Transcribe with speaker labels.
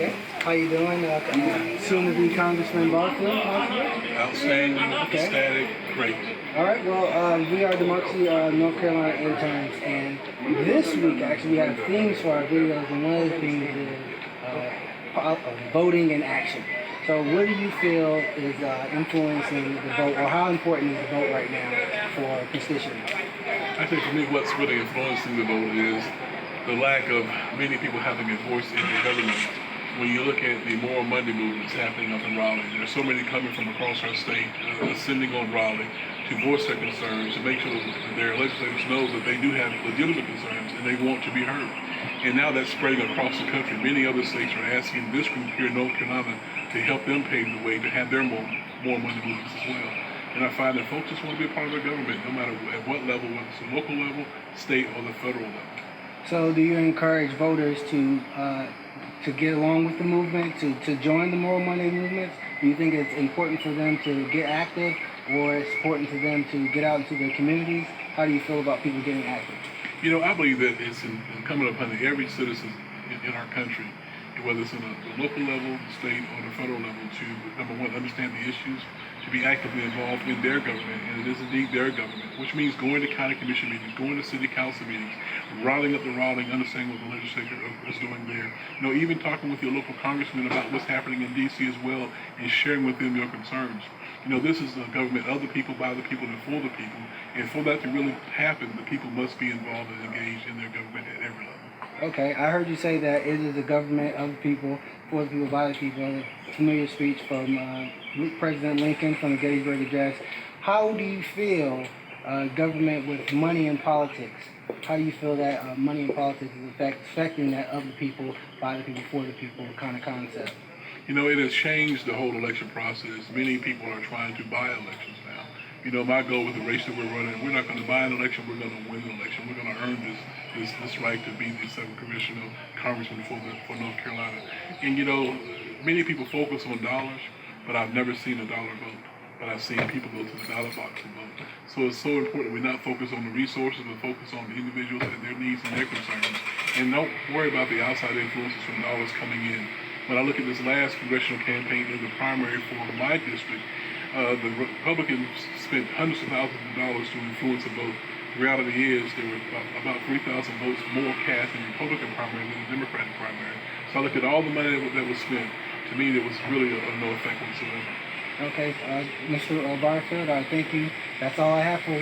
Speaker 1: Okay. How you doing? Soon to be Congressman Barfield.
Speaker 2: Outstanding, ecstatic, great.
Speaker 1: All right. Well, we are Democracy North Carolina interns, and this week actually we have themes for our videos, and one of the themes is voting in action. So, what do you feel is influencing the vote, or how important is the vote right now for constituents?
Speaker 2: I think for me what's really influencing the vote is the lack of many people having a voice in the government. When you look at the Moral Monday movements happening up in Raleigh, there's so many coming from across our state, ascending on Raleigh to voice their concerns, to make sure that their legislators know that they do have legitimate concerns and they want to be heard. And now that's spreading across the country. Many other states are asking this group here in North Carolina to help them pave the way to have their Moral Monday movements as well. And I find that folks just want to be a part of their government, no matter at what level, whether it's the local level, state, or the federal level.
Speaker 1: So, do you encourage voters to get along with the movement, to join the Moral Monday movements? Do you think it's important for them to get active, or it's important for them to get out into their communities? How do you feel about people getting active?
Speaker 2: You know, I believe that it's incumbent upon every citizen in our country, whether it's in the local level, the state, or the federal level, to, number one, understand the issues, to be actively involved in their government, and it is indeed their government, which means going to county commission meetings, going to city council meetings, riling up the Raleigh, understanding what the legislature is doing there. You know, even talking with your local congressman about what's happening in D.C. as well, and sharing with them your concerns. You know, this is a government of the people, by the people, and for the people. And for that to really happen, the people must be involved and engaged in their government at every level.
Speaker 1: Okay, I heard you say that it is a government of the people, for the people, by the people. A familiar speech from President Lincoln from the Gettysburg Address. How do you feel government with money and politics? How do you feel that money and politics is affecting that of the people, by the people, for the people kind of concept?
Speaker 2: You know, it has changed the whole election process. Many people are trying to buy elections now. You know, my goal with the race that we're running, we're not going to buy an election, we're going to win an election. We're going to earn this right to be the 7th congressional congressman for North Carolina. And, you know, many people focus on dollars, but I've never seen a dollar vote. But I've seen people go to the ballot box and vote. So it's so important we not focus on the resources, but focus on the individuals and their needs and their concerns. And don't worry about the outside influences from dollars coming in. When I look at this last congressional campaign in the primary for my district, the Republicans spent hundreds of thousands of dollars to influence the vote. The reality is there were about 3,000 votes more cast in the Republican primary than the Democratic primary. So I look at all the money that was spent. To me, there was really no effect whatsoever.
Speaker 1: Okay, Mr. Barfield, thank you. That's all I have for you.